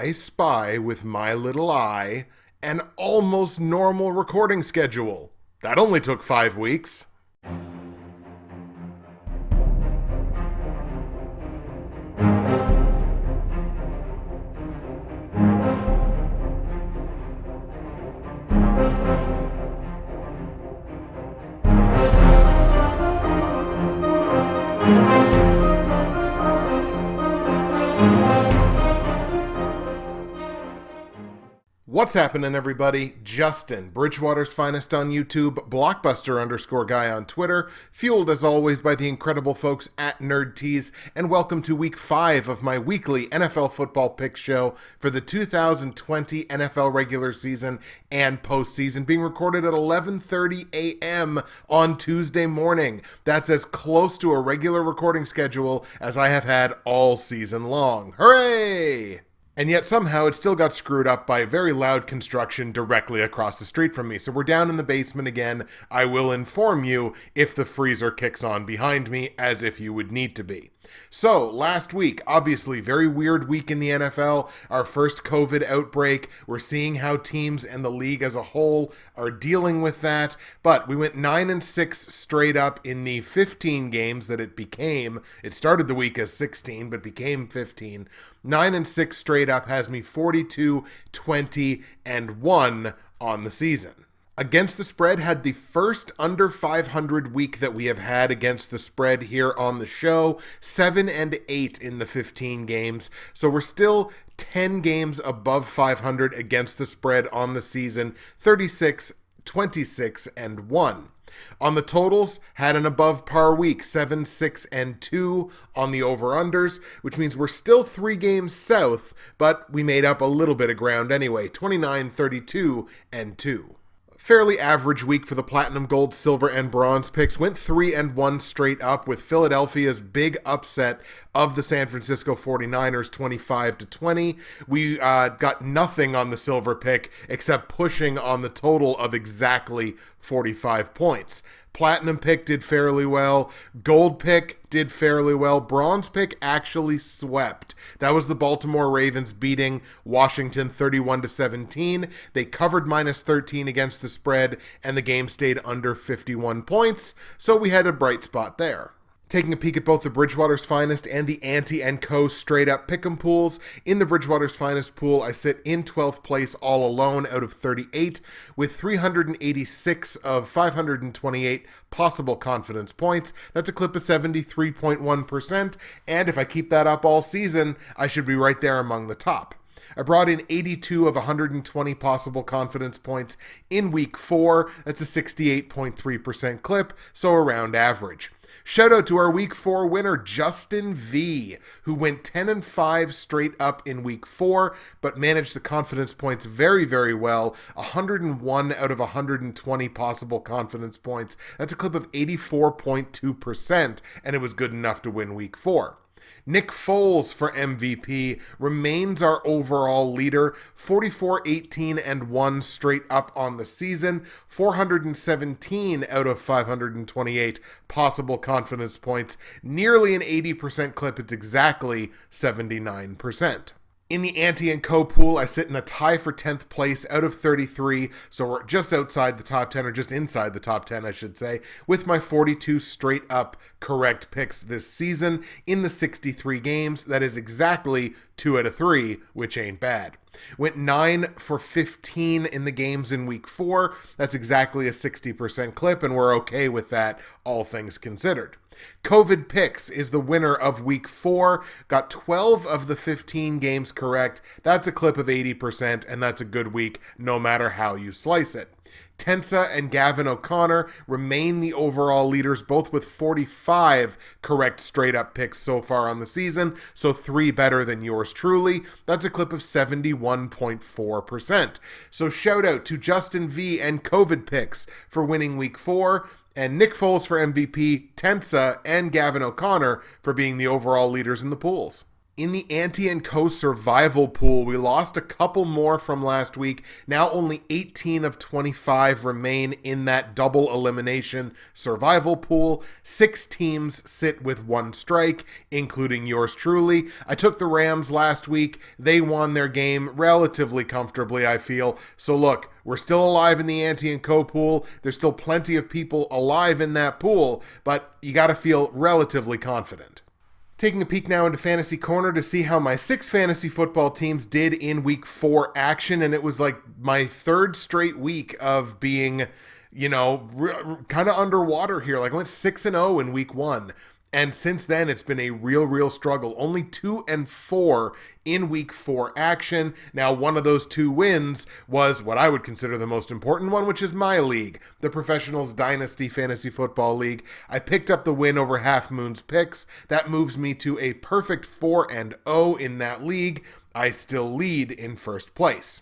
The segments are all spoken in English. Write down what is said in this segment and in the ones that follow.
I spy with my little eye an almost normal recording schedule. That only took 5 weeks. What's happening, everybody? Justin, Bridgewater's finest on YouTube, Blockbuster_guy on Twitter, fueled as always by the incredible folks at NerdTees, and welcome to week 5 of my weekly NFL football pick show for the 2020 NFL regular season and postseason, being recorded at 11:30 a.m. on Tuesday morning. That's as close to a regular recording schedule as I have had all season long. Hooray! And yet somehow it still got screwed up by very loud construction directly across the street from me. So we're down in the basement again. I will inform you if the freezer kicks on behind me, as if you would need to be. So, last week, obviously, very weird week in the NFL, our first COVID outbreak. We're seeing how teams and the league as a whole are dealing with that, but we went 9-6 straight up in the 15 games that it became. It started the week as 16, but became 15. 9-6 straight up has me 42-20-1 on the season. Against the spread, had the first under 500 week that we have had against the spread here on the show. 7-8 in the 15 games. So we're still 10 games above 500 against the spread on the season. 36-26-1. On the totals, had an above par week, 7-6-2 on the over-unders, which means we're still 3 games south, but we made up a little bit of ground anyway, 29-32-2. Fairly average week for the platinum, gold, silver, and bronze picks. Went 3-1 straight up with Philadelphia's big upset of the San Francisco 49ers, 25-20. We got nothing on the silver pick except pushing on the total of exactly 45 points. Platinum pick did fairly well. Gold pick did fairly well. Bronze pick actually swept. That was the Baltimore Ravens beating Washington 31-17. They covered -13 against the spread, and the game stayed under 51 points, so we had a bright spot there. Taking a peek at both the Bridgewater's Finest and the Ante & Co. straight-up pick'em pools. In the Bridgewater's Finest pool, I sit in 12th place all alone out of 38 with 386 of 528 possible confidence points. That's a clip of 73.1%, and if I keep that up all season, I should be right there among the top. I brought in 82 of 120 possible confidence points in week 4. That's a 68.3% clip, so around average. Shout out to our week 4 winner, JustinV, who went 10-5 straight up in week 4, but managed the confidence points very, very well. 101 out of 120 possible confidence points. That's a clip of 84.2%, and it was good enough to win week 4. NickFolesforMVP remains our overall leader, 44-18-1 straight up on the season, 417 out of 528 possible confidence points, nearly an 80% clip. It's exactly 79%. In the Ante & Co. pool, I sit in a tie for 10th place out of 33, so we're just outside the top 10, or just inside the top 10, I should say, with my 42 straight up correct picks this season in the 63 games. That is exactly 2 out of 3, which ain't bad. Went 9 for 15 in the games in week 4. That's exactly a 60% clip, and we're okay with that, all things considered. COVID Picks is the winner of week 4. Got 12 of the 15 games correct. That's a clip of 80%, and that's a good week no matter how you slice it. Tensa and Gavin O'Connor remain the overall leaders, both with 45 correct straight-up picks so far on the season, so 3 better than yours truly. That's a clip of 71.4%. So shout out to JustinV and COVID Picks for winning week 4, and NickFolesforMVP, Tensa, and Gavin O'Connor for being the overall leaders in the pools. In the Ante and Co survival pool, we lost a couple more from last week. Now only 18 of 25 remain in that double elimination survival pool. 6 teams sit with 1 strike, including yours truly. I took the Rams last week. They won their game relatively comfortably, I feel. So look, we're still alive in the Ante and Co pool. There's still plenty of people alive in that pool, but you got to feel relatively confident. Taking a peek now into Fantasy Corner to see how my 6 fantasy football teams did in week 4 action, and it was like my 3rd straight week of being, kind of underwater here. Like I went 6-0 in week 1. And since then, it's been a real struggle. Only 2-4 in week 4 action. Now, one of those 2 wins was what I would consider the most important one, which is my league, the Professionals Dynasty Fantasy Football League. I picked up the win over Half Moon's picks. That moves me to a perfect 4-0 in that league. I still lead in first place.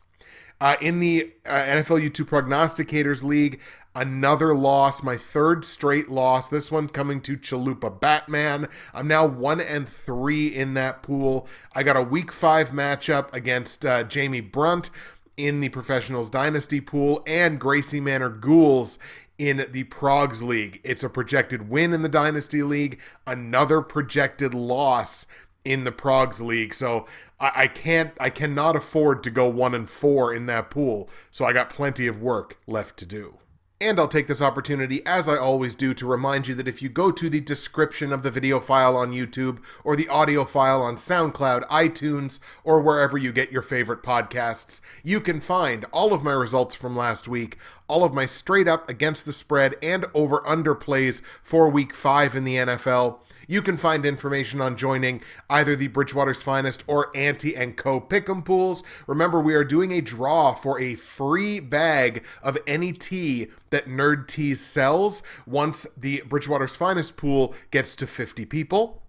In the NFL YouTube Prognosticators League, another loss, my 3rd straight loss, this one coming to Chalupa Batman. I'm now 1-3 in that pool. I got a week 5 matchup against Jamie Brunt in the Professionals Dynasty pool and Gracie Manor Ghouls in the Progs League. It's a projected win in the Dynasty League, another projected loss in the Progs League. So I cannot afford to go 1-4 in that pool. So I got plenty of work left to do. And I'll take this opportunity, as I always do, to remind you that if you go to the description of the video file on YouTube or the audio file on SoundCloud, iTunes, or wherever you get your favorite podcasts, you can find all of my results from last week, all of my straight up against the spread and over-under plays for week 5 in the NFL. You can find information on joining either the Bridgewater's Finest or Ante and Co Pick'em pools. Remember, we are doing a draw for a free bag of any tea that Nerd Teas sells once the Bridgewater's Finest pool gets to 50 people.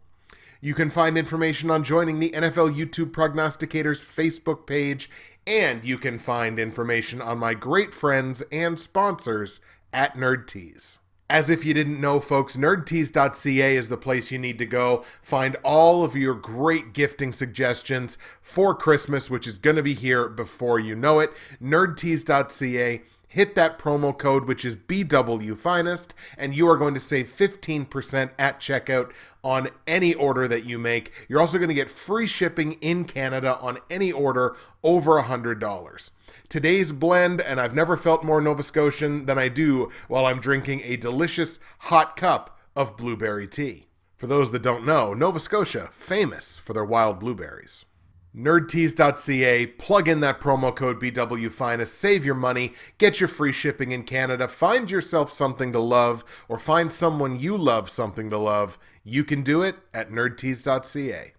You can find information on joining the NFL YouTube Prognosticators Facebook page, and you can find information on my great friends and sponsors at Nerd Teas. As if you didn't know, folks, nerdteas.ca is the place you need to go. Find all of your great gifting suggestions for Christmas, which is going to be here before you know it. Nerdteas.ca. Hit that promo code, which is BWFinest, and you are going to save 15% at checkout on any order that you make. You're also going to get free shipping in Canada on any order over $100. Today's blend, and I've never felt more Nova Scotian than I do while I'm drinking a delicious hot cup of blueberry tea. For those that don't know, Nova Scotia, famous for their wild blueberries. Nerdteas.ca, plug in that promo code BWFinest, save your money, get your free shipping in Canada, find yourself something to love, or find someone you love something to love. You can do it at nerdteas.ca.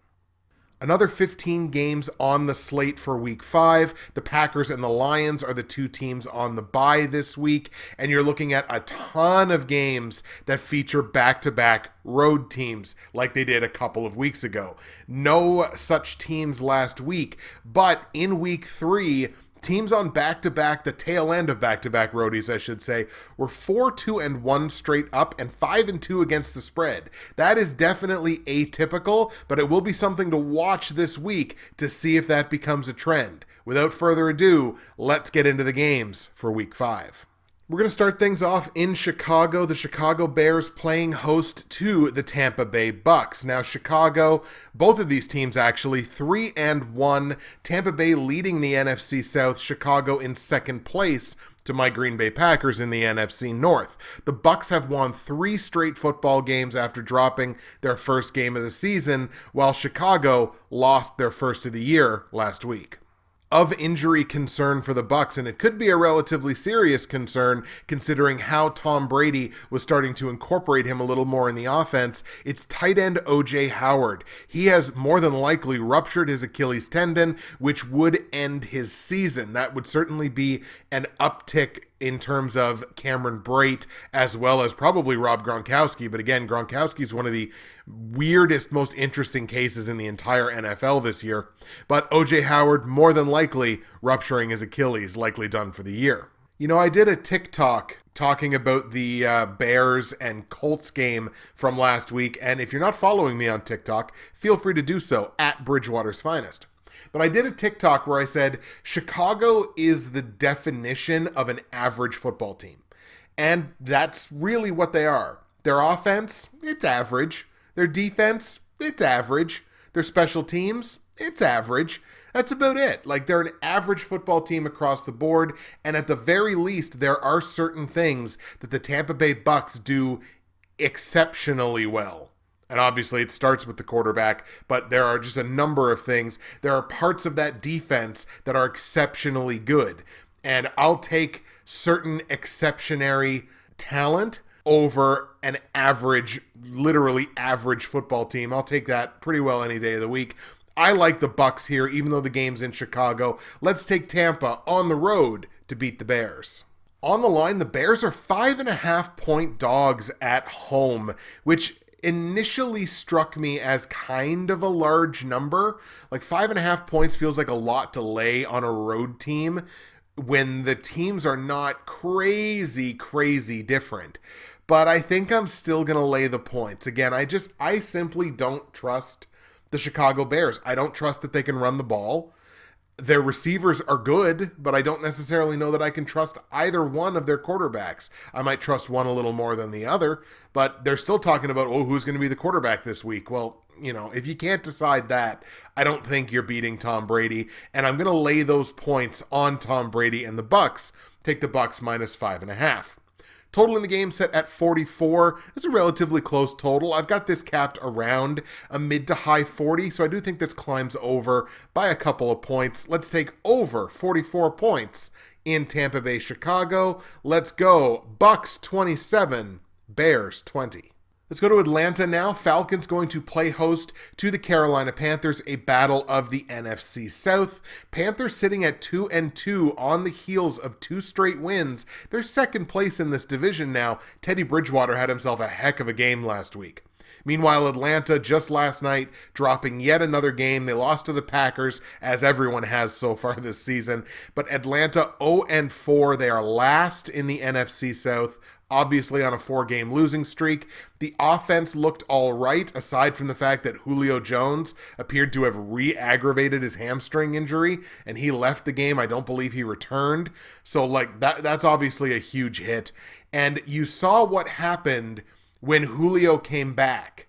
Another 15 games on the slate for week 5. The Packers and the Lions are the 2 teams on the bye this week, and you're looking at a ton of games that feature back-to-back road teams like they did a couple of weeks ago. No such teams last week, but in week 3, teams on back-to-back, the tail end of back-to-back roadies, I should say, were 4-2-1 straight up and 5-2 against the spread. That is definitely atypical, but it will be something to watch this week to see if that becomes a trend. Without further ado, let's get into the games for week 5. We're going to start things off in Chicago. The Chicago Bears playing host to the Tampa Bay Bucks. Now, Chicago, both of these teams actually, 3-1. Tampa Bay leading the NFC South, Chicago in second place to my Green Bay Packers in the NFC North. The Bucks have won 3 straight football games after dropping their first game of the season, while Chicago lost their first of the year last week. Of injury concern for the Bucks, and it could be a relatively serious concern considering how Tom Brady was starting to incorporate him a little more in the offense. It's tight end O.J. Howard. He has more than likely ruptured his Achilles tendon, which would end his season. That would certainly be an uptick in terms of Cameron Brate, as well as probably Rob Gronkowski. But again, Gronkowski is one of the weirdest, most interesting cases in the entire NFL this year. But O.J. Howard, more than likely rupturing his Achilles, likely done for the year. You know, I did a TikTok talking about the Bears and Colts game from last week, and if you're not following me on TikTok, feel free to do so at Bridgewater's Finest. But I did a TikTok where I said Chicago is the definition of an average football team. And that's really what they are. Their offense, it's average. Their defense, it's average. Their special teams, it's average. That's about it. Like, they're an average football team across the board, and at the very least, there are certain things that the Tampa Bay Bucks do exceptionally well. And obviously, it starts with the quarterback, but there are just a number of things. There are parts of that defense that are exceptionally good, and I'll take certain exceptionary talent over an average, literally average football team. I'll take that pretty well any day of the week. I like the Bucks here, even though the game's in Chicago. Let's take Tampa on the road to beat the Bears. On the line, the Bears are 5.5-point dogs at home, which initially struck me as kind of a large number. Like 5.5 points feels like a lot to lay on a road team when the teams are not crazy different. But I think I'm still going to lay the points. Again, I simply don't trust the Chicago Bears. I don't trust that they can run the ball. Their receivers are good, but I don't necessarily know that I can trust either one of their quarterbacks. I might trust one a little more than the other, but they're still talking about, oh, who's going to be the quarterback this week? Well, you know, if you can't decide that, I don't think you're beating Tom Brady, and I'm going to lay those points on Tom Brady and the Bucks. Take the Bucks minus 5.5. Total in the game set at 44. It's a relatively close total. I've got this capped around a mid to high 40, so I do think this climbs over by a couple of points. Let's take over 44 points in Tampa Bay, Chicago. Let's go. Bucks 27, Bears 20. Let's go to Atlanta now. Falcons going to play host to the Carolina Panthers, a battle of the NFC South. Panthers sitting at 2-2 on the heels of 2 straight wins. They're second place in this division now. Teddy Bridgewater had himself a heck of a game last week. Meanwhile, Atlanta just last night dropping yet another game. They lost to the Packers, as everyone has so far this season. But Atlanta 0-4. They are last in the NFC South, obviously on a 4-game losing streak. The offense looked all right, aside from the fact that Julio Jones appeared to have re-aggravated his hamstring injury, and he left the game. I don't believe he returned. So, like, that's obviously a huge hit. And you saw what happened when Julio came back.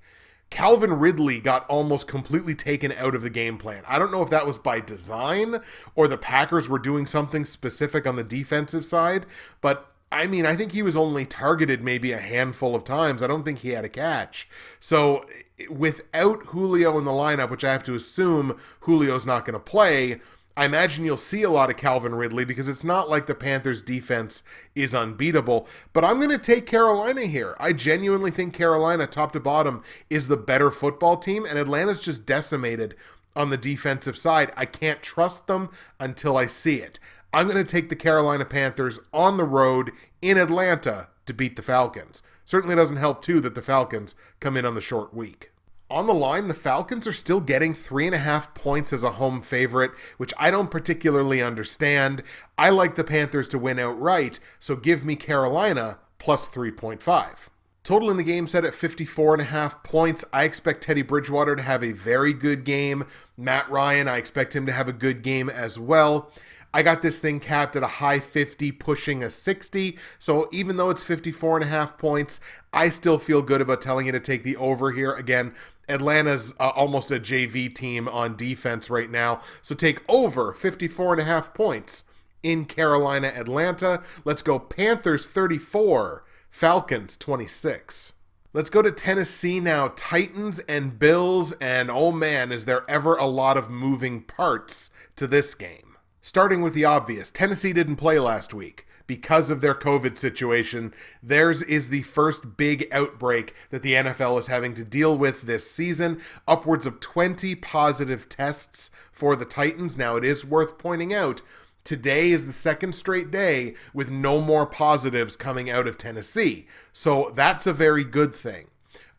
Calvin Ridley got almost completely taken out of the game plan. I don't know if that was by design or the Packers were doing something specific on the defensive side, but I mean, I think he was only targeted maybe a handful of times. I don't think he had a catch. So without Julio in the lineup, which I have to assume Julio's not going to play, I imagine you'll see a lot of Calvin Ridley because it's not like the Panthers' defense is unbeatable. But I'm going to take Carolina here. I genuinely think Carolina, top to bottom, is the better football team, and Atlanta's just decimated on the defensive side. I can't trust them until I see it. I'm going to take the Carolina Panthers on the road in Atlanta to beat the Falcons. Certainly doesn't help, too, that the Falcons come in on the short week. On the line, the Falcons are still getting 3.5 points as a home favorite, which I don't particularly understand. I like the Panthers to win outright, so give me Carolina plus 3.5. Total in the game set at 54.5 points. I expect Teddy Bridgewater to have a very good game. Matt Ryan, I expect him to have a good game as well. I got this thing capped at a high 50, pushing a 60. So even though it's 54.5 points, I still feel good about telling you to take the over here. Again, Atlanta's almost a JV team on defense right now. So take over 54.5 points in Carolina, Atlanta. Let's go Panthers 34, Falcons 26. Let's go to Tennessee now. Titans and Bills, and oh man, is there ever a lot of moving parts to this game. Starting with the obvious, Tennessee didn't play last week because of their COVID situation. Theirs is the first big outbreak that the NFL is having to deal with this season. Upwards of 20 positive tests for the Titans. Now, it is worth pointing out, today is the second straight day with no more positives coming out of Tennessee. So that's a very good thing.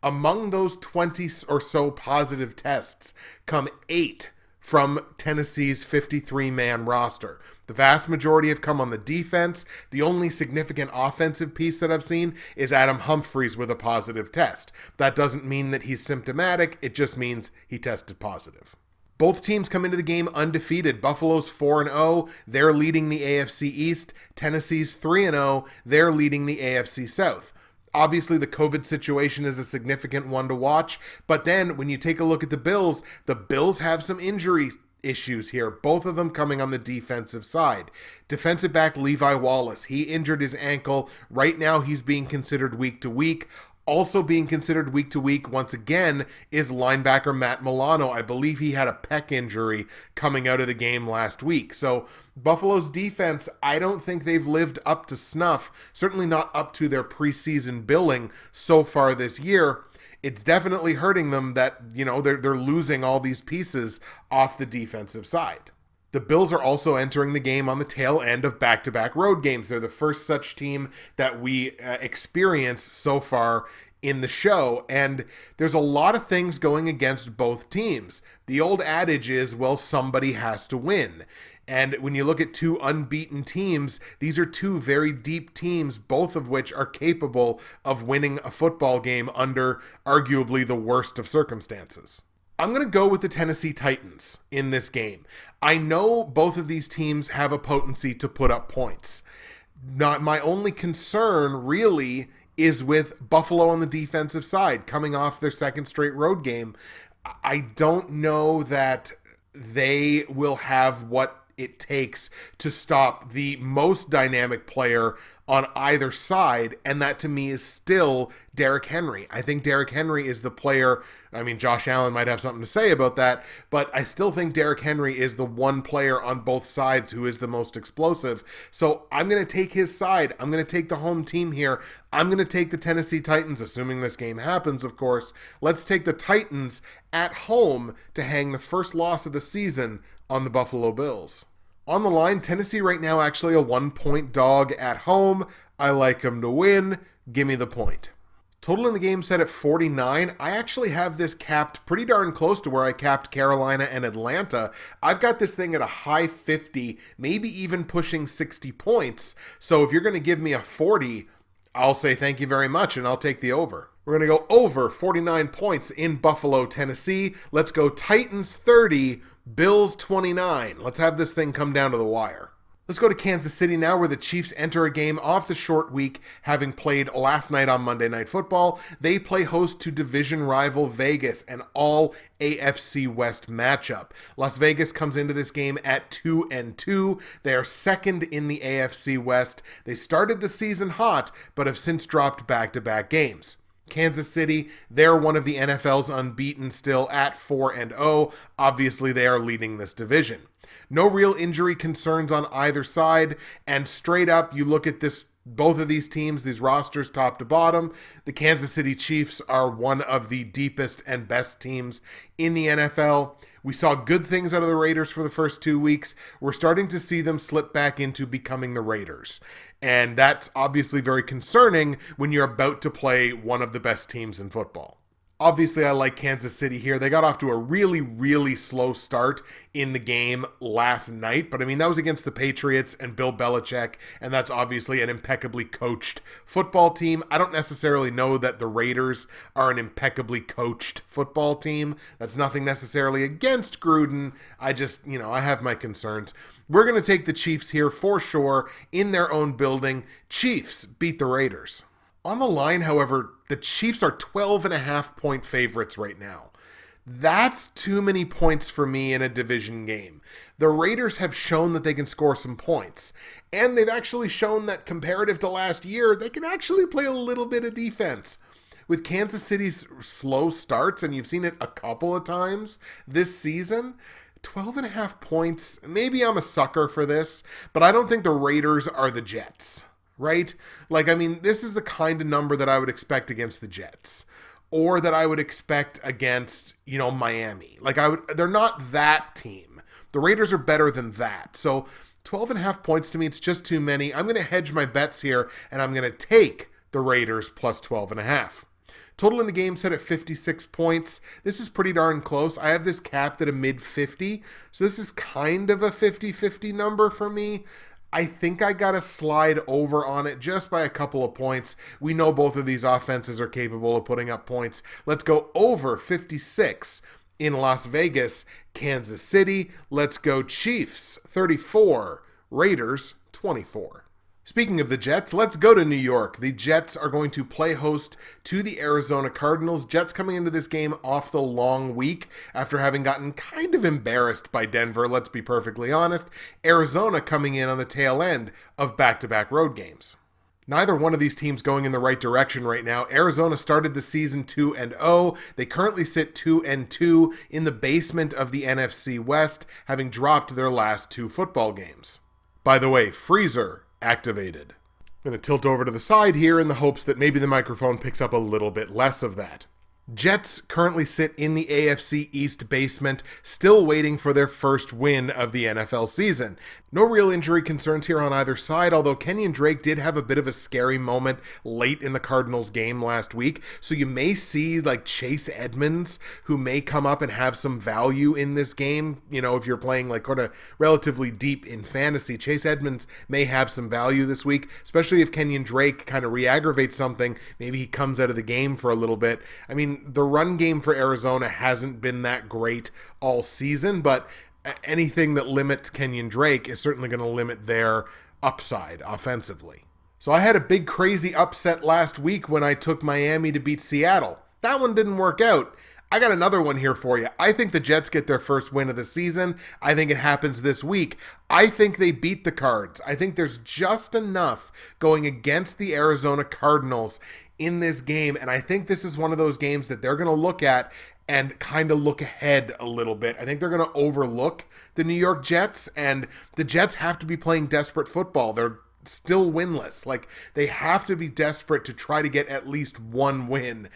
Among those 20 or so positive tests come 8 from Tennessee's 53-man roster. The vast majority have come on the defense. The only significant offensive piece that I've seen is Adam Humphries with a positive test. That doesn't mean that he's symptomatic. It just means he tested positive. Both teams come into the game undefeated. Buffalo's 4-0. They're leading the AFC East. Tennessee's 3-0. They're leading the AFC South. Obviously, the COVID situation is a significant one to watch. But then when you take a look at the Bills have some injury issues here, both of them coming on the defensive side. Defensive back Levi Wallace, he injured his ankle. Right now, he's being considered week to week. Also being considered week to week, once again, is linebacker Matt Milano. I believe he had a pec injury coming out of the game last week. So Buffalo's defense, I don't think they've lived up to snuff. Certainly not up to their preseason billing so far this year. It's definitely hurting them that, they're losing all these pieces off the defensive side. The Bills are also entering the game on the tail end of back-to-back road games. They're the first such team that we experience so far in the show, and there's a lot of things going against both teams. The old adage is, well, somebody has to win. And when you look at two unbeaten teams, these are two very deep teams, both of which are capable of winning a football game under arguably the worst of circumstances. I'm going to go with the Tennessee Titans in this game. I know both of these teams have a potency to put up points. Not my only concern really is with Buffalo on the defensive side, coming off their second straight road game. I don't know that they will have what it takes to stop the most dynamic player on either side, and that to me is still Derrick Henry. I think Derrick Henry is the player. I mean, Josh Allen might have something to say about that, but I still think Derrick Henry is the one player on both sides who is the most explosive. So I'm going to take his side. I'm going to take the home team here. I'm going to take the Tennessee Titans, assuming this game happens, of course. Let's take the Titans at home to hang the first loss of the season on the Buffalo Bills. On the line, Tennessee right now actually a 1-point dog at home. I like them to win. Give me the point. Total in the game set at 49. I actually have this capped pretty darn close to where I capped Carolina and Atlanta. I've got this thing at a high 50, maybe even pushing 60 points. So if you're going to give me a 40, I'll say thank you very much and I'll take the over. We're going to go over 49 points in Buffalo, Tennessee. Let's go Titans 30, Bills 29. Let's have this thing come down to the wire. Let's go to Kansas City now, where the Chiefs enter a game off the short week, having played last night on Monday Night Football. They play host to division rival Vegas, an all AFC West matchup. Las Vegas comes into this game at 2-2. They are second in the AFC West. They started the season hot, but have since dropped back-to-back games. Kansas City, they're one of the NFL's unbeaten still at 4-0. Obviously, they are leading this division. No real injury concerns on either side, and straight up, you look at both of these teams, these rosters top to bottom, the Kansas City Chiefs are one of the deepest and best teams in the NFL. We saw good things out of the Raiders for the first 2 weeks. We're starting to see them slip back into becoming the Raiders. And that's obviously very concerning when you're about to play one of the best teams in football. Obviously, I like Kansas City here. They got off to a really, really slow start in the game last night. But, I mean, that was against the Patriots and Bill Belichick, and that's obviously an impeccably coached football team. I don't necessarily know that the Raiders are an impeccably coached football team. That's nothing necessarily against Gruden. I just, I have my concerns. We're going to take the Chiefs here for sure in their own building. Chiefs beat the Raiders. On the line, however, the Chiefs are 12.5-point favorites right now. That's too many points for me in a division game. The Raiders have shown that they can score some points. And they've actually shown that comparative to last year, they can actually play a little bit of defense. With Kansas City's slow starts, and you've seen it a couple of times this season, 12.5 points, maybe I'm a sucker for this, but I don't think the Raiders are the Jets. Right? This is the kind of number that I would expect against the Jets, or that I would expect against, Miami. They're not that team. The Raiders are better than that. So 12.5 points to me, it's just too many. I'm going to hedge my bets here, and I'm going to take the Raiders plus 12.5. Total in the game set at 56 points. This is pretty darn close. I have this capped at a mid-50, so this is kind of a 50-50 number for me. I think I got to slide over on it just by a couple of points. We know both of these offenses are capable of putting up points. Let's go over 56 in Las Vegas, Kansas City. Let's go Chiefs 34, Raiders 24. Speaking of the Jets, let's go to New York. The Jets are going to play host to the Arizona Cardinals. Jets coming into this game off the long week after having gotten kind of embarrassed by Denver, let's be perfectly honest. Arizona coming in on the tail end of back-to-back road games. Neither one of these teams going in the right direction right now. Arizona started the season 2-0. They currently sit 2-2 in the basement of the NFC West, having dropped their last 2 football games. By the way, freezer activated. I'm going to tilt over to the side here in the hopes that maybe the microphone picks up a little bit less of that. Jets currently sit in the AFC East basement, still waiting for their first win of the NFL season. No real injury concerns here on either side, although Kenyon Drake did have a bit of a scary moment late in the Cardinals game last week, so you may see like Chase Edmonds, who may come up and have some value in this game. You know, if you're playing like kind of relatively deep in fantasy, Chase Edmonds may have some value this week, especially if Kenyon Drake kind of re-aggravates something. Maybe he comes out of the game for a little bit. I mean, the run game for Arizona hasn't been that great all season, but anything that limits Kenyon Drake is certainly going to limit their upside offensively. So I had a big crazy upset last week when I took Miami to beat Seattle. That one didn't work out. I got another one here for you. I think the Jets get their first win of the season. I think it happens this week. I think they beat the Cards. I think there's just enough going against the Arizona Cardinals in this game, and I think this is one of those games that they're going to look at and kind of look ahead a little bit. I think they're going to overlook the New York Jets, and the Jets have to be playing desperate football. They're still winless. Like, they have to be desperate to try to get at least one win.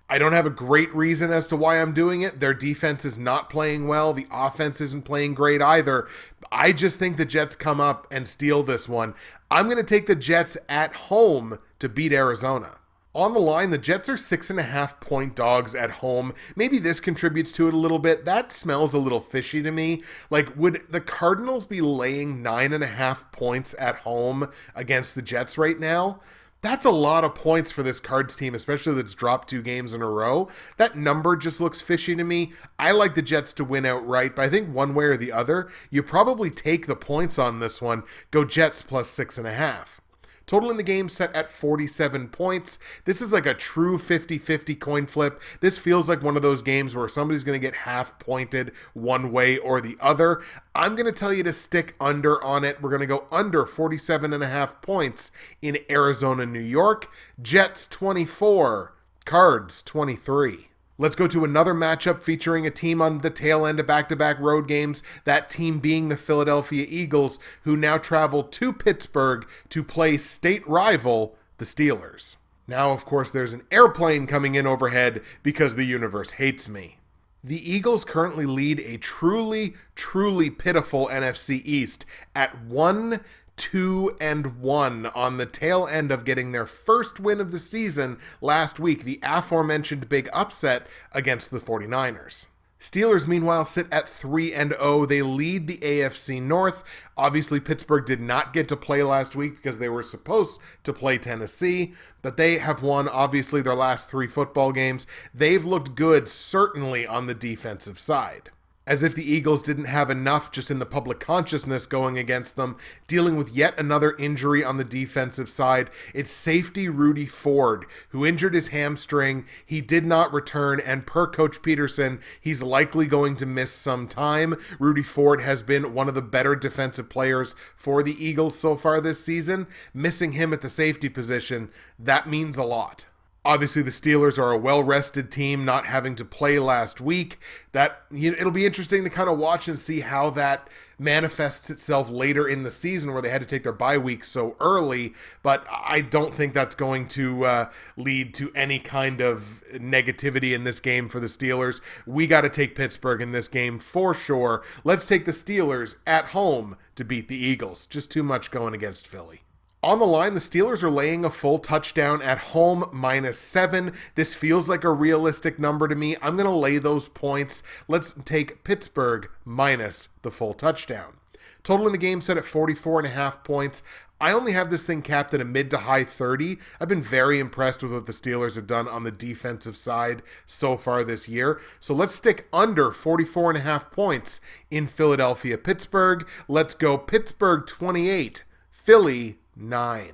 I don't have a great reason as to why I'm doing it. Their defense is not playing well. The offense isn't playing great either. I just think the Jets come up and steal this one. I'm going to take the Jets at home to beat Arizona. On the line, the Jets are 6.5-point dogs at home. Maybe this contributes to it a little bit. That smells a little fishy to me. Like, would the Cardinals be laying 9.5 points at home against the Jets right now? That's a lot of points for this Cards team, especially that's dropped 2 games in a row. That number just looks fishy to me. I like the Jets to win outright, but I think one way or the other, you probably take the points on this one. Go Jets plus 6.5. Total in the game set at 47 points. This is like a true 50-50 coin flip. This feels like one of those games where somebody's going to get half pointed one way or the other. I'm going to tell you to stick under on it. We're going to go under 47.5 points in Arizona, New York. Jets 24, Cards 23. Let's go to another matchup featuring a team on the tail end of back-to-back road games, that team being the Philadelphia Eagles, who now travel to Pittsburgh to play state rival, the Steelers. Now, of course, there's an airplane coming in overhead because the universe hates me. The Eagles currently lead a truly, truly pitiful NFC East at 1-2-1 on the tail end of getting their first win of the season last week, the aforementioned big upset against the 49ers. Steelers, meanwhile, sit at 3-0. They lead the AFC North. Obviously, Pittsburgh did not get to play last week because they were supposed to play Tennessee, but they have won, obviously, their last 3 football games. They've looked good, certainly, on the defensive side. As if the Eagles didn't have enough just in the public consciousness going against them, dealing with yet another injury on the defensive side. It's safety Rudy Ford, who injured his hamstring. He did not return, and per Coach Peterson, he's likely going to miss some time. Rudy Ford has been one of the better defensive players for the Eagles so far this season. Missing him at the safety position, that means a lot. Obviously, the Steelers are a well-rested team, not having to play last week. It'll be interesting to kind of watch and see how that manifests itself later in the season, where they had to take their bye week so early. But I don't think that's going to lead to any kind of negativity in this game for the Steelers. We got to take Pittsburgh in this game for sure. Let's take the Steelers at home to beat the Eagles. Just too much going against Philly. On the line, the Steelers are laying a full touchdown at home, -7. This feels like a realistic number to me. I'm going to lay those points. Let's take Pittsburgh minus the full touchdown. Total in the game set at 44.5 points. I only have this thing capped at a mid to high 30. I've been very impressed with what the Steelers have done on the defensive side so far this year. So let's stick under 44.5 points in Philadelphia-Pittsburgh. Let's go Pittsburgh 28, Philly 9.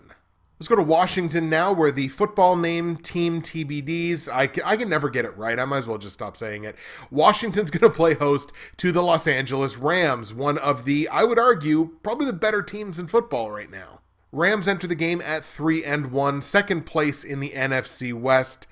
Let's go to Washington now, where the football name team TBDs, I can never get it right. I might as well just stop saying it. Washington's going to play host to the Los Angeles Rams, one of the, I would argue, probably the better teams in football right now. Rams enter the game at 3-1, second place in the NFC West.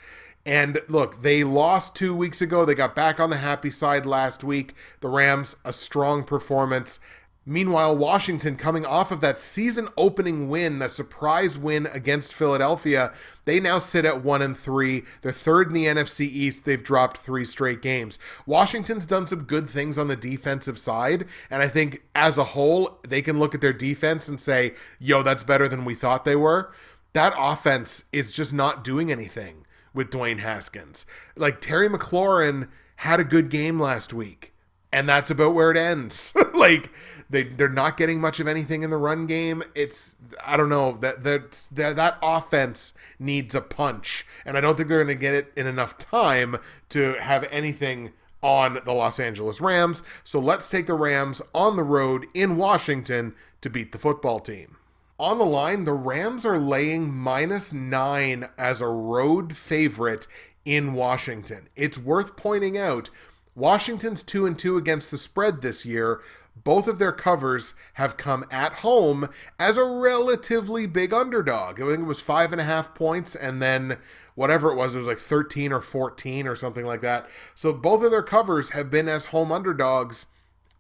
And look, they lost 2 weeks ago. They got back on the happy side last week. The Rams, a strong performance. Meanwhile, Washington, coming off of that season-opening win, that surprise win against Philadelphia, they now sit at 1-3. They're third in the NFC East. They've dropped 3 straight games. Washington's done some good things on the defensive side, and I think as a whole, they can look at their defense and say, yo, that's better than we thought they were. That offense is just not doing anything with Dwayne Haskins. Like, Terry McLaurin had a good game last week, and that's about where it ends. Like, they're not getting much of anything in the run game. It's, I don't know, that offense needs a punch, and I don't think they're going to get it in enough time to have anything on the Los Angeles Rams. So let's take the Rams on the road in Washington to beat the football team. On the line, the Rams are laying -9 as a road favorite in Washington. It's worth pointing out, Washington's 2-2 against the spread this year. Both of their covers have come at home as a relatively big underdog. I think it was 5.5 points, and then whatever it was like 13 or 14 or something like that. So both of their covers have been as home underdogs.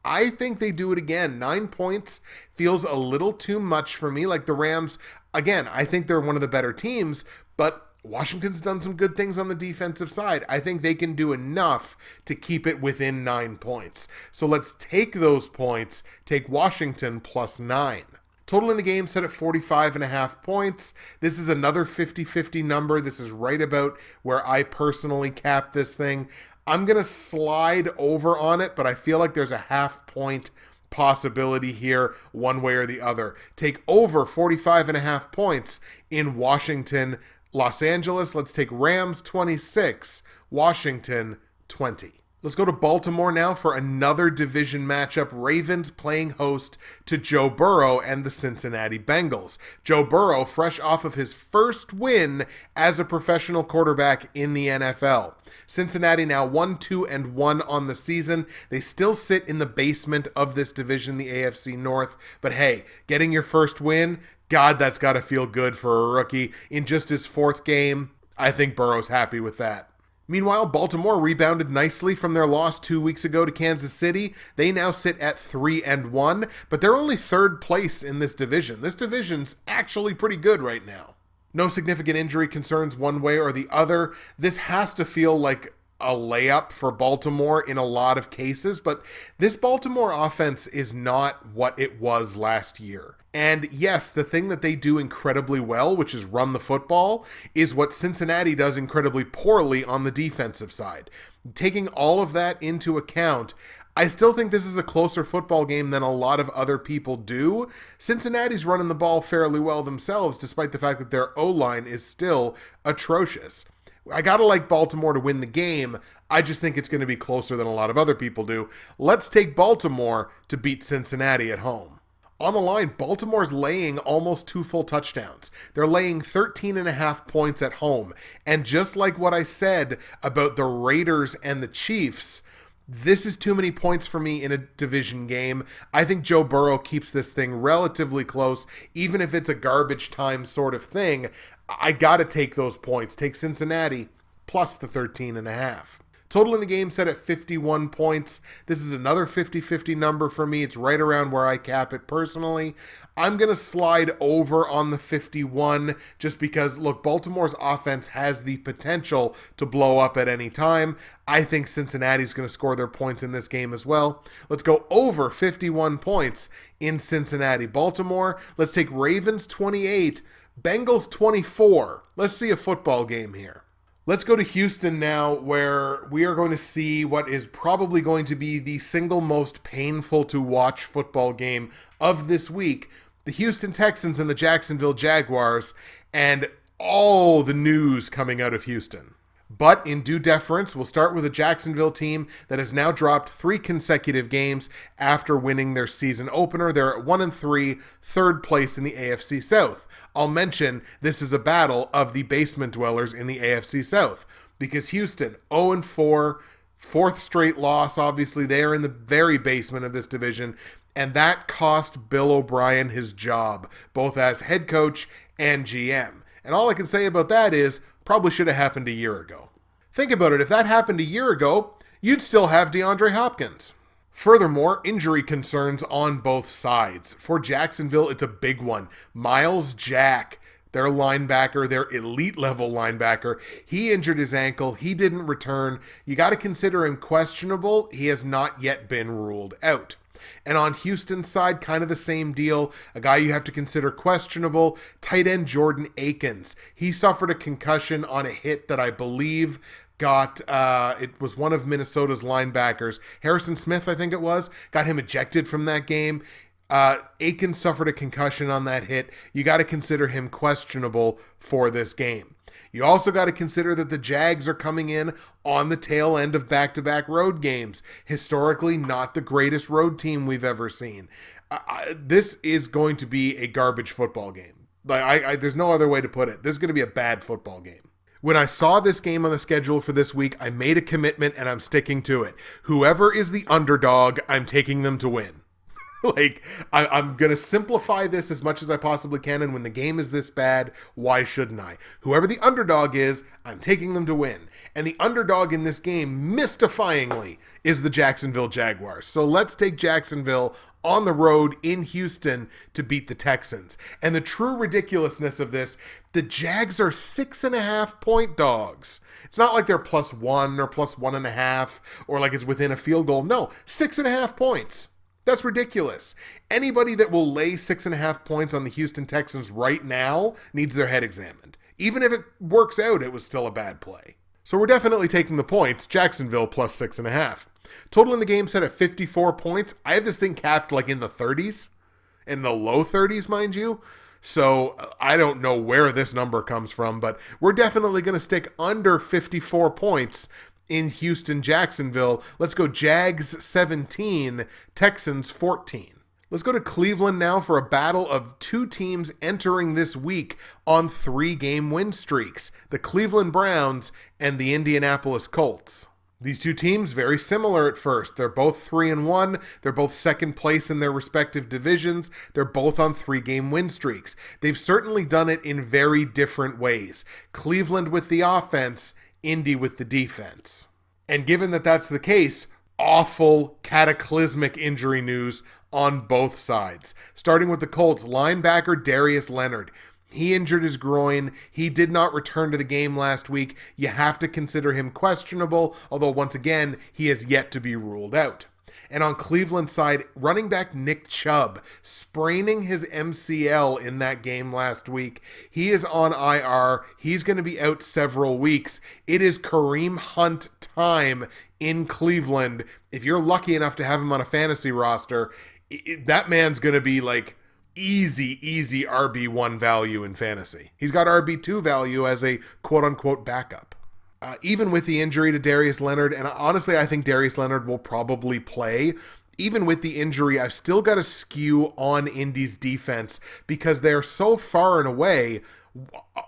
I think they do it again. 9 points feels a little too much for me. Like, the Rams, again, I think they're one of the better teams, but Washington's done some good things on the defensive side. I think they can do enough to keep it within 9 points. So let's take those points, take Washington +9. Total in the game set at 45.5 points. This is another 50-50 number. This is right about where I personally cap this thing. I'm going to slide over on it, but I feel like there's a half-point possibility here one way or the other. Take over 45.5 points in Washington, Los Angeles. Let's take Rams 26, Washington 20. Let's go to Baltimore now for another division matchup. Ravens playing host to Joe Burrow and the Cincinnati Bengals. Joe Burrow, fresh off of his first win as a professional quarterback in the NFL. Cincinnati now 1-2-1 on the season. They still sit in the basement of this division, the AFC North. But hey, getting your first win, God, that's got to feel good for a rookie. In just his 4th game, I think Burrow's happy with that. Meanwhile, Baltimore rebounded nicely from their loss 2 weeks ago to Kansas City. They now sit at 3-1, but they're only 3rd place in this division. This division's actually pretty good right now. No significant injury concerns one way or the other. This has to feel like a layup for Baltimore in a lot of cases, but this Baltimore offense is not what it was last year. And yes, the thing that they do incredibly well, which is run the football, is what Cincinnati does incredibly poorly on the defensive side. Taking all of that into account, I still think this is a closer football game than a lot of other people do. Cincinnati's running the ball fairly well themselves, despite the fact that their O-line is still atrocious. I gotta like Baltimore to win the game. I just think it's going to be closer than a lot of other people do. Let's take Baltimore to beat Cincinnati at home. On the line, Baltimore's laying almost 2 full touchdowns. They're laying 13.5 points at home. And just like what I said about the Raiders and the Chiefs, this is too many points for me in a division game. I think Joe Burrow keeps this thing relatively close, even if it's a garbage time sort of thing. I got to take those points. Take Cincinnati plus the 13.5. Total in the game set at 51 points. This is another 50-50 number for me. It's right around where I cap it personally. I'm going to slide over on the 51 just because, look, Baltimore's offense has the potential to blow up at any time. I think Cincinnati's going to score their points in this game as well. Let's go over 51 points in Cincinnati. Baltimore, let's take Ravens 28, Bengals 24. Let's see a football game here. Let's go to Houston now, where we are going to see what is probably going to be the single most painful to watch football game of this week. The Houston Texans and the Jacksonville Jaguars, and all the news coming out of Houston. But in due deference, we'll start with a Jacksonville team that has now dropped 3 consecutive games after winning their season opener. They're at 1-3, third place in the AFC South. I'll mention this is a battle of the basement dwellers in the AFC South because Houston 0-4, fourth straight loss. Obviously, they are in the very basement of this division, and that cost Bill O'Brien his job, both as head coach and GM. And all I can say about that is probably should have happened a year ago. Think about it. If that happened a year ago, you'd still have DeAndre Hopkins. Furthermore, injury concerns on both sides. For Jacksonville, it's a big one. Miles Jack, their linebacker, their elite level linebacker, he injured his ankle. He didn't return. You got to consider him questionable. He has not yet been ruled out. And on Houston's side, kind of the same deal. A guy you have to consider questionable, tight end Jordan Akins. He suffered a concussion on a hit that I believe it was one of Minnesota's linebackers. Harrison Smith, I think it was, got him ejected from that game. Akins suffered a concussion on that hit. You got to consider him questionable for this game. You also got to consider that the Jags are coming in on the tail end of back-to-back road games. Historically, not the greatest road team we've ever seen. This is going to be a garbage football game. There's no other way to put it. This is going to be a bad football game. When I saw this game on the schedule for this week, I made a commitment and I'm sticking to it. Whoever is the underdog, I'm taking them to win. I'm going to simplify this as much as I possibly can, and when the game is this bad, why shouldn't I? Whoever the underdog is, I'm taking them to win. And the underdog in this game, mystifyingly, is the Jacksonville Jaguars. So let's take Jacksonville on the road in Houston to beat the Texans. And the true ridiculousness of this, the Jags are 6.5-point dogs. It's not like they're +1 or +1.5 or like it's within a field goal. No, 6.5 points. That's ridiculous. Anybody that will lay 6.5 points on the Houston Texans right now needs their head examined. Even if it works out, it was still a bad play. So we're definitely taking the points. Jacksonville plus 6.5. Total in the game set at 54 points. I have this thing capped like in the 30s. In the low 30s, mind you. So I don't know where this number comes from, but we're definitely going to stick under 54 points in Houston, Jacksonville. Let's go Jags 17, Texans 14. Let's go to Cleveland now for a battle of 2 teams entering this week on 3-game win streaks. The Cleveland Browns and the Indianapolis Colts. These 2 teams, very similar at first. They're both 3-1. They're both second place in their respective divisions. They're both on 3-game win streaks. They've certainly done it in very different ways. Cleveland with the offense, Indy with the defense. And given that that's the case, awful, cataclysmic injury news on both sides. Starting with the Colts, linebacker Darius Leonard. He injured his groin. He did not return to the game last week. You have to consider him questionable, although once again, he has yet to be ruled out. And on Cleveland's side, running back Nick Chubb, spraining his MCL in that game last week. He is on IR. He's going to be out several weeks. It is Kareem Hunt time in Cleveland. If you're lucky enough to have him on a fantasy roster, that man's going to be like easy RB1 value in fantasy. He's got RB2 value as a quote-unquote backup. Even with the injury to Darius Leonard, and honestly, I think Darius Leonard will probably play. Even with the injury, I've still got a skew on Indy's defense because they're so far and away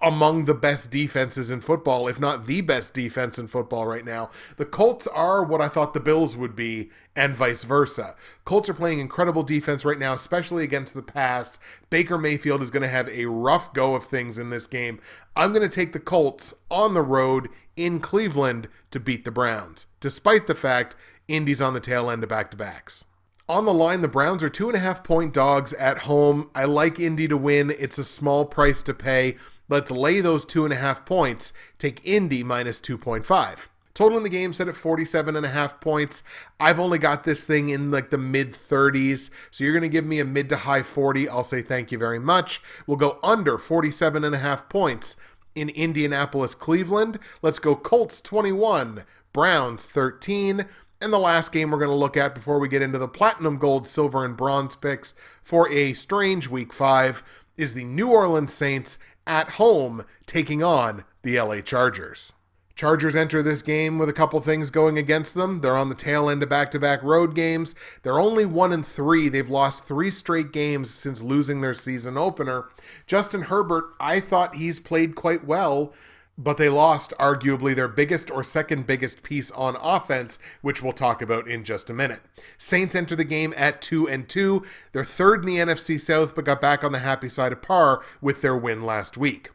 among the best defenses in football, if not the best defense in football right now. The Colts are what I thought the Bills would be, and vice versa. Colts are playing incredible defense right now, especially against the pass. Baker Mayfield is going to have a rough go of things in this game. I'm going to take the Colts on the road in Cleveland to beat the Browns, despite the fact Indy's on the tail end of back-to-backs. On the line, the Browns are 2.5-point dogs at home. I like Indy to win. It's a small price to pay. Let's lay those 2.5 points. Take Indy minus 2.5. Total in the game set at 47.5 points. I've only got this thing in like the mid-30s. So you're going to give me a mid to high 40. I'll say thank you very much. We'll go under 47.5 points in Indianapolis, Cleveland. Let's go Colts 21, Browns 13. And the last game we're going to look at before we get into the platinum, gold, silver, and bronze picks for a strange week 5 is the New Orleans Saints at home taking on the LA Chargers. Chargers enter this game with a couple things going against them. They're on the tail end of back-to-back road games. They're only 1-3. They've lost 3 straight games since losing their season opener. Justin Herbert, I thought he's played quite well, but they lost arguably their biggest or second biggest piece on offense, which we'll talk about in just a minute. Saints enter the game at 2-2. They're third in the NFC South, but got back on the happy side of par with their win last week.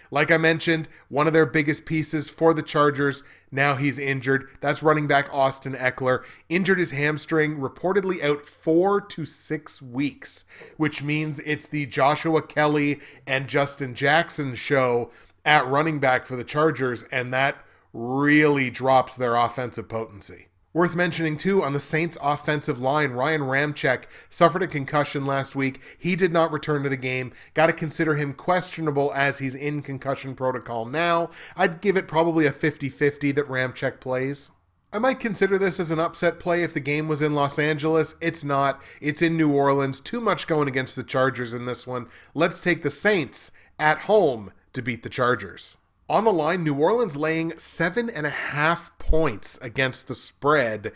Like I mentioned, one of their biggest pieces for the Chargers, now he's injured. That's running back Austin Eckler. Injured his hamstring, reportedly out 4 to 6 weeks, which means it's the Joshua Kelly and Justin Jackson show at running back for the Chargers, and that really drops their offensive potency. Worth mentioning, too, on the Saints' offensive line, Ryan Ramczyk suffered a concussion last week. He did not return to the game. Got to consider him questionable as he's in concussion protocol now. I'd give it probably a 50-50 that Ramczyk plays. I might consider this as an upset play if the game was in Los Angeles. It's not. It's in New Orleans. Too much going against the Chargers in this one. Let's take the Saints at home to beat the Chargers. On the line, New Orleans laying 7.5 points against the spread,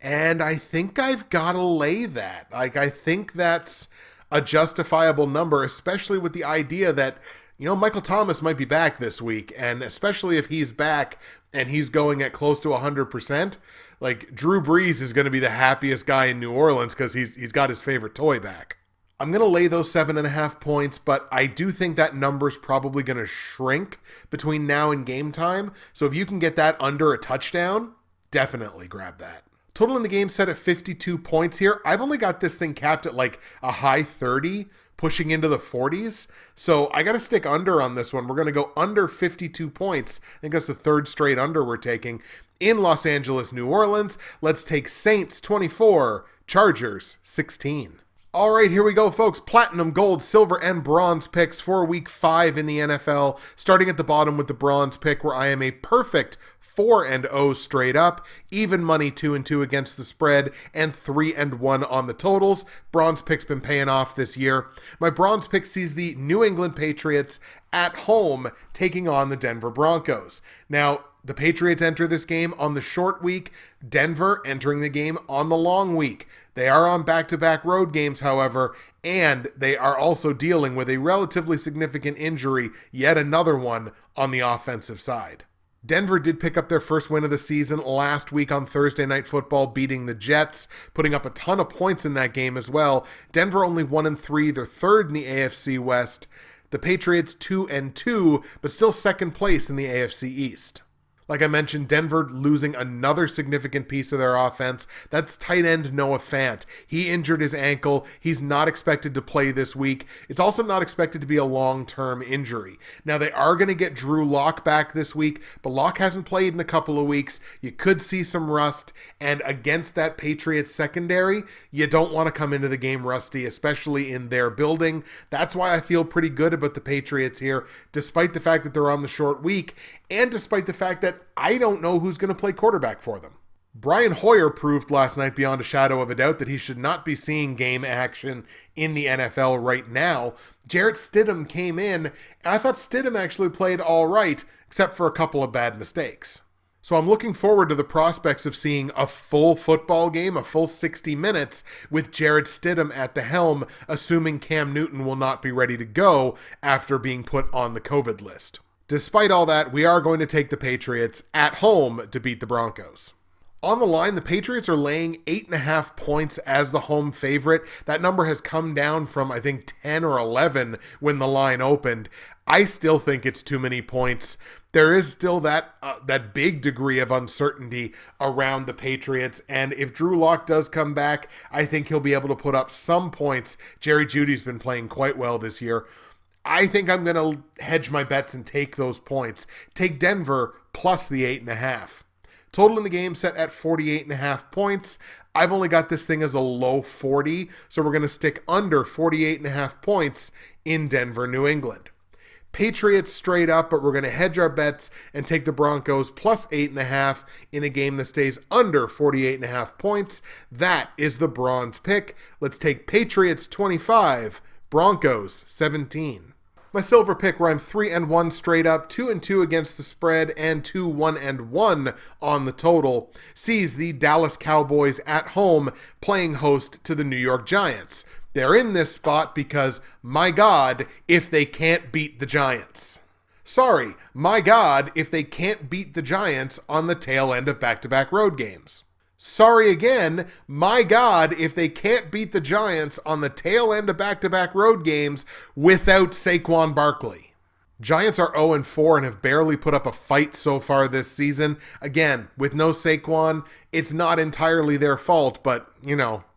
and I think I've got to lay that. I think that's a justifiable number, especially with the idea that, Michael Thomas might be back this week, and especially if he's back and he's going at close to 100%, Drew Brees is going to be the happiest guy in New Orleans because he's got his favorite toy back. I'm going to lay those 7.5 points, but I do think that number's probably going to shrink between now and game time. So if you can get that under a touchdown, definitely grab that. Total in the game set at 52 points here. I've only got this thing capped at a high 30, pushing into the 40s. So I got to stick under on this one. We're going to go under 52 points. I think that's the third straight under we're taking. In Los Angeles, New Orleans, let's take Saints 24, Chargers 16. All right, here we go, folks. Platinum, gold, silver, and bronze picks for week 5 in the NFL. Starting at the bottom with the bronze pick, where I am a perfect 4-0 straight up, even money 2-2 against the spread, and 3-1 on the totals. Bronze pick's been paying off this year. My bronze pick sees the New England Patriots at home taking on the Denver Broncos. Now, the Patriots enter this game on the short week, Denver entering the game on the long week. They are on back-to-back road games, however, and they are also dealing with a relatively significant injury, yet another one on the offensive side. Denver did pick up their first win of the season last week on Thursday Night Football, beating the Jets, putting up a ton of points in that game as well. Denver only 1-3, they're third in the AFC West. The Patriots 2-2, but still second place in the AFC East. Like I mentioned, Denver losing another significant piece of their offense. That's tight end Noah Fant. He injured his ankle. He's not expected to play this week. It's also not expected to be a long-term injury. Now, they are going to get Drew Lock back this week, but Lock hasn't played in a couple of weeks. You could see some rust, and against that Patriots secondary, you don't want to come into the game rusty, especially in their building. That's why I feel pretty good about the Patriots here, despite the fact that they're on the short week, and despite the fact that I don't know who's going to play quarterback for them. Brian Hoyer proved last night beyond a shadow of a doubt that he should not be seeing game action in the NFL right now. Jarrett Stidham came in, and I thought Stidham actually played all right, except for a couple of bad mistakes. So I'm looking forward to the prospects of seeing a full football game, a full 60 minutes, with Jarrett Stidham at the helm, assuming Cam Newton will not be ready to go after being put on the COVID list. Despite all that, we are going to take the Patriots at home to beat the Broncos. On the line, the Patriots are laying 8.5 points as the home favorite. That number has come down from, I think, 10 or 11 when the line opened. I still think it's too many points. There is still that big degree of uncertainty around the Patriots, and if Drew Lock does come back, I think he'll be able to put up some points. Jerry Jeudy's been playing quite well this year. I think I'm going to hedge my bets and take those points. Take Denver plus the 8.5. Total in the game set at 48.5 points. I've only got this thing as a low 40, so we're going to stick under 48.5 points in Denver, New England. Patriots straight up, but we're going to hedge our bets and take the Broncos plus 8.5 in a game that stays under 48.5 points. That is the bronze pick. Let's take Patriots 25, Broncos 17. My silver pick, where I'm 3-1 straight up, 2-2 against the spread, and 2-1-1 on the total, sees the Dallas Cowboys at home playing host to the New York Giants. They're in this spot because, my God, if they can't beat the Giants. Sorry, my God, if they can't beat the Giants on the tail end of back-to-back road games. Sorry again, my God, if they can't beat the Giants on the tail end of back-to-back road games without Saquon Barkley. Giants are 0-4 and have barely put up a fight so far this season. Again, with no Saquon, it's not entirely their fault, but,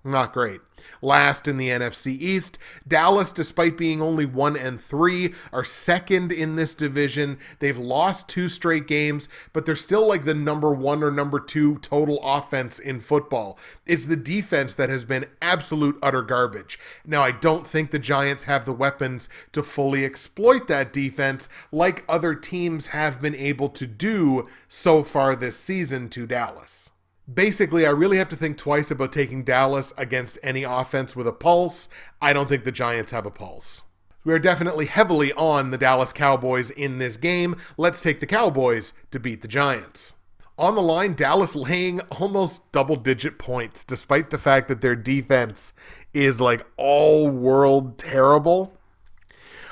not great. Last in the NFC East, Dallas, despite being only 1-3, are second in this division. They've lost 2 straight games, but they're still like the number 1 or number 2 total offense in football. It's the defense that has been absolute utter garbage. Now, I don't think the Giants have the weapons to fully exploit that defense like other teams have been able to do so far this season to Dallas. Basically, I really have to think twice about taking Dallas against any offense with a pulse. I don't think the Giants have a pulse. We are definitely heavily on the Dallas Cowboys in this game. Let's take the Cowboys to beat the Giants. On the line, Dallas laying almost double-digit points, despite the fact that their defense is like all-world terrible.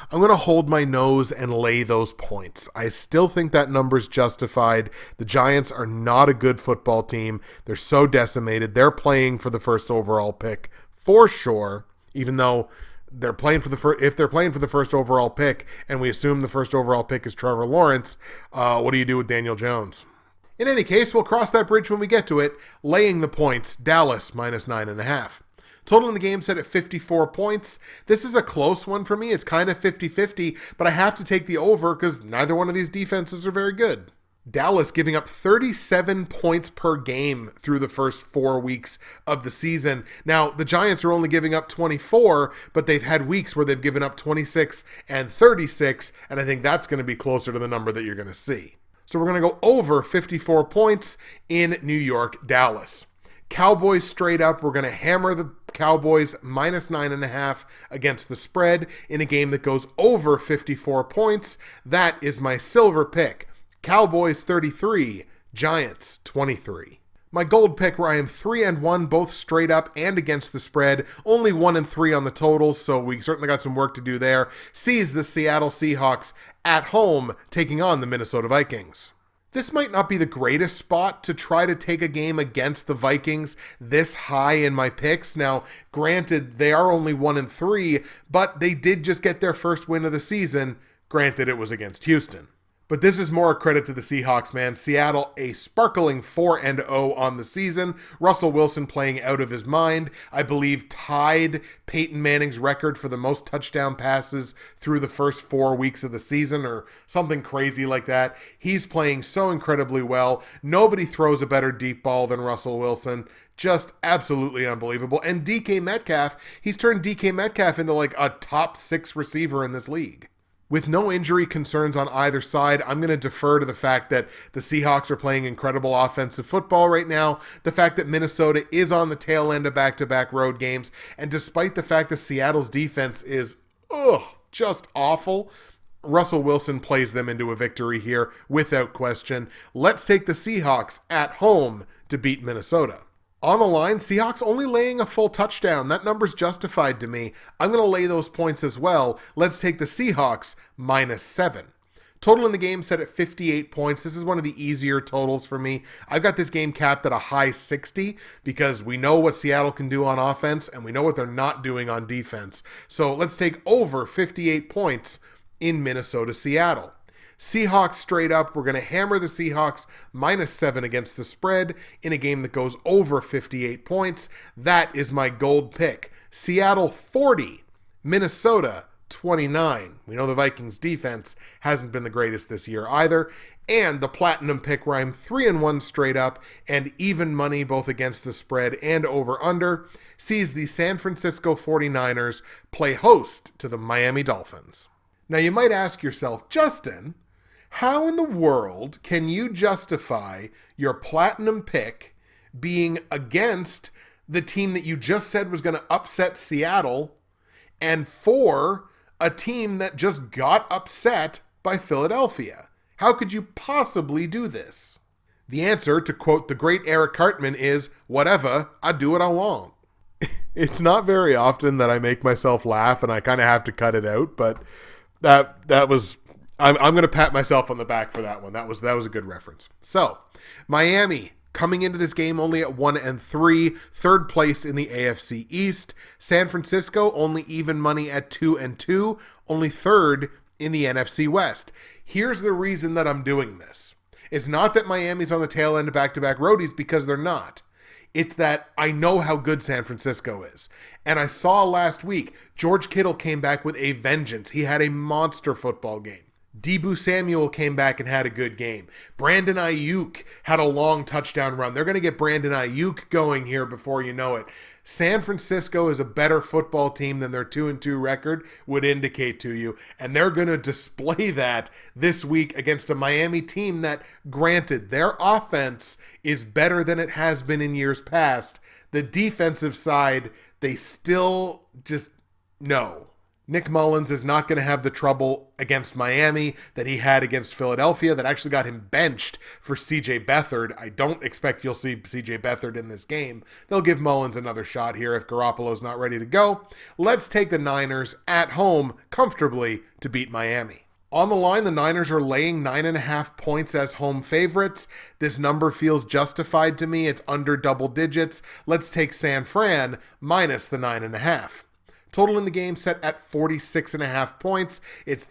I'm going to hold my nose and lay those points. I still think that number's justified. The Giants are not a good football team. They're so decimated. They're playing for the first overall pick for sure, even though they're playing for if they're playing for the first overall pick, and we assume the first overall pick is Trevor Lawrence, what do you do with Daniel Jones? In any case, we'll cross that bridge when we get to it. Laying the points, Dallas minus 9.5. Total in the game set at 54 points. This is a close one for me. It's kind of 50-50, but I have to take the over because neither one of these defenses are very good. Dallas giving up 37 points per game through the first 4 weeks of the season. Now, the Giants are only giving up 24, but they've had weeks where they've given up 26 and 36, and I think that's going to be closer to the number that you're going to see. So we're going to go over 54 points in New York, Dallas. Cowboys straight up. We're going to hammer the Cowboys minus 9.5 against the spread in a game that goes over 54 points. That is my silver pick. Cowboys 33, Giants 23. My gold pick, where I am 3-1 both straight up and against the spread, only 1-3 on the totals, so we certainly got some work to do there, sees the Seattle Seahawks at home taking on the Minnesota Vikings. This might not be the greatest spot to try to take a game against the Vikings this high in my picks. Now, granted, they are only 1-3, but they did just get their first win of the season. Granted, it was against Houston. But this is more a credit to the Seahawks, man. Seattle, a sparkling 4-0 on the season. Russell Wilson playing out of his mind. I believe tied Peyton Manning's record for the most touchdown passes through the first 4 weeks of the season, or something crazy like that. He's playing so incredibly well. Nobody throws a better deep ball than Russell Wilson. Just absolutely unbelievable. And DK Metcalf, he's turned DK Metcalf into like a top 6 receiver in this league. With no injury concerns on either side, I'm going to defer to the fact that the Seahawks are playing incredible offensive football right now, the fact that Minnesota is on the tail end of back-to-back road games, and despite the fact that Seattle's defense is just awful, Russell Wilson plays them into a victory here without question. Let's take the Seahawks at home to beat Minnesota. On the line, Seahawks only laying a full touchdown. That number's justified to me. I'm going to lay those points as well. Let's take the Seahawks -7. Total in the game set at 58 points. This is one of the easier totals for me. I've got this game capped at a high 60 because we know what Seattle can do on offense and we know what they're not doing on defense. So let's take over 58 points in Minnesota-Seattle. Seahawks straight up. We're going to hammer the Seahawks -7 against the spread in a game that goes over 58 points. That is my gold pick. Seattle 40, Minnesota 29. We know the Vikings defense hasn't been the greatest this year either. And the platinum pick where I'm 3-1 straight up and even money both against the spread and over under sees the San Francisco 49ers play host to the Miami Dolphins. Now you might ask yourself, Justin, how in the world can you justify your platinum pick being against the team that you just said was going to upset Seattle and for a team that just got upset by Philadelphia? How could you possibly do this? The answer, to quote the great Eric Cartman, is, whatever, I do what I want. It's not very often that I make myself laugh and I kind of have to cut it out, but that was... I'm going to pat myself on the back for that one. That was a good reference. So, Miami coming into this game only at 1-3, third place in the AFC East. San Francisco only even money at 2-2, only third in the NFC West. Here's the reason that I'm doing this. It's not that Miami's on the tail end of back-to-back roadies, because they're not. It's that I know how good San Francisco is. And I saw last week, George Kittle came back with a vengeance. He had a monster football game. Deebo Samuel came back and had a good game. Brandon Ayuk had a long touchdown run. They're going to get Brandon Ayuk going here before you know it. San Francisco is a better football team than their 2-2 record would indicate to you, and they're going to display that this week against a Miami team that, granted, their offense is better than it has been in years past. The defensive side, they still just no. Nick Mullins is not going to have the trouble against Miami that he had against Philadelphia that actually got him benched for C.J. Beathard. I don't expect you'll see C.J. Beathard in this game. They'll give Mullins another shot here if Garoppolo's not ready to go. Let's take the Niners at home comfortably to beat Miami. On the line, the Niners are laying 9.5 points as home favorites. This number feels justified to me. It's under double digits. Let's take San Fran minus the 9.5. Total in the game set at 46.5 points. It's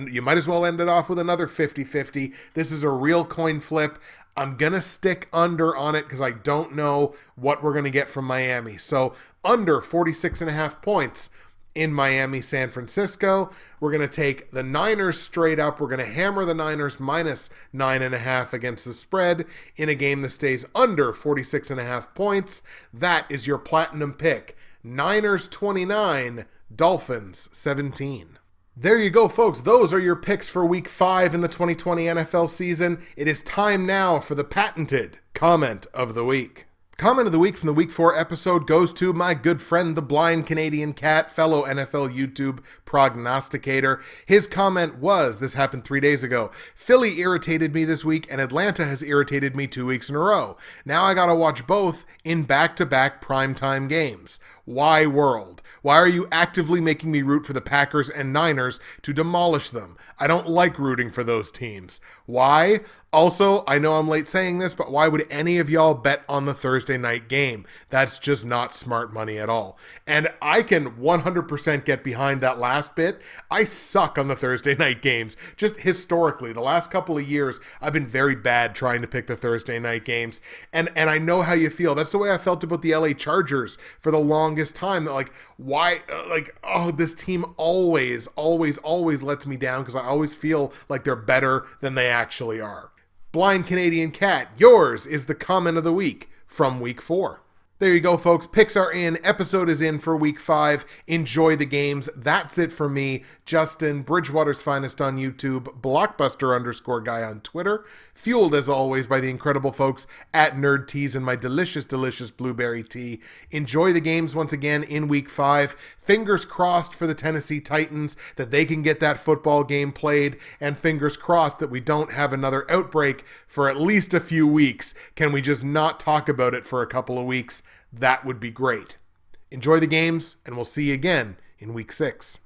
you might as well end it off with another 50-50. This is a real coin flip. I'm going to stick under on it because I don't know what we're going to get from Miami. So under 46.5 points in Miami, San Francisco. We're going to take the Niners straight up. We're going to hammer the Niners minus 9.5 against the spread in a game that stays under 46.5 points. That is your platinum pick. Niners 29, Dolphins 17. There you go, folks. Those are your picks for Week 5 in the 2020 NFL season. It is time now for the patented Comment of the Week. Comment of the Week from the Week 4 episode goes to my good friend, the blind Canadian cat, fellow NFL YouTube prognosticator. His comment was, this happened 3 days ago, Philly irritated me this week and Atlanta has irritated me 2 weeks in a row. Now I gotta watch both in back-to-back primetime games. Why, world? Why are you actively making me root for the Packers and Niners to demolish them? I don't like rooting for those teams. Why? Also, I know I'm late saying this, but why would any of y'all bet on the Thursday night game? That's just not smart money at all. And I can 100% get behind that last bit. I suck on the Thursday night games. Just historically, the last couple of years, I've been very bad trying to pick the Thursday night games. And I know how you feel. That's the way I felt about the LA Chargers for the longest time. That why, this team always lets me down because I always feel like they're better than they actually are. Blind Canadian cat, yours is the comment of the week from Week 4. There you go, folks. Picks are in. Episode is in for week 5. Enjoy the games. That's it for me, Justin, Bridgewater's Finest on YouTube, Blockbuster_guy on Twitter, fueled as always by the incredible folks at Nerd Teas and my delicious, delicious blueberry tea. Enjoy the games once again in week 5. Fingers crossed for the Tennessee Titans that they can get that football game played, and fingers crossed that we don't have another outbreak for at least a few weeks. Can we just not talk about it for a couple of weeks? That would be great. Enjoy the games, and we'll see you again in week 6.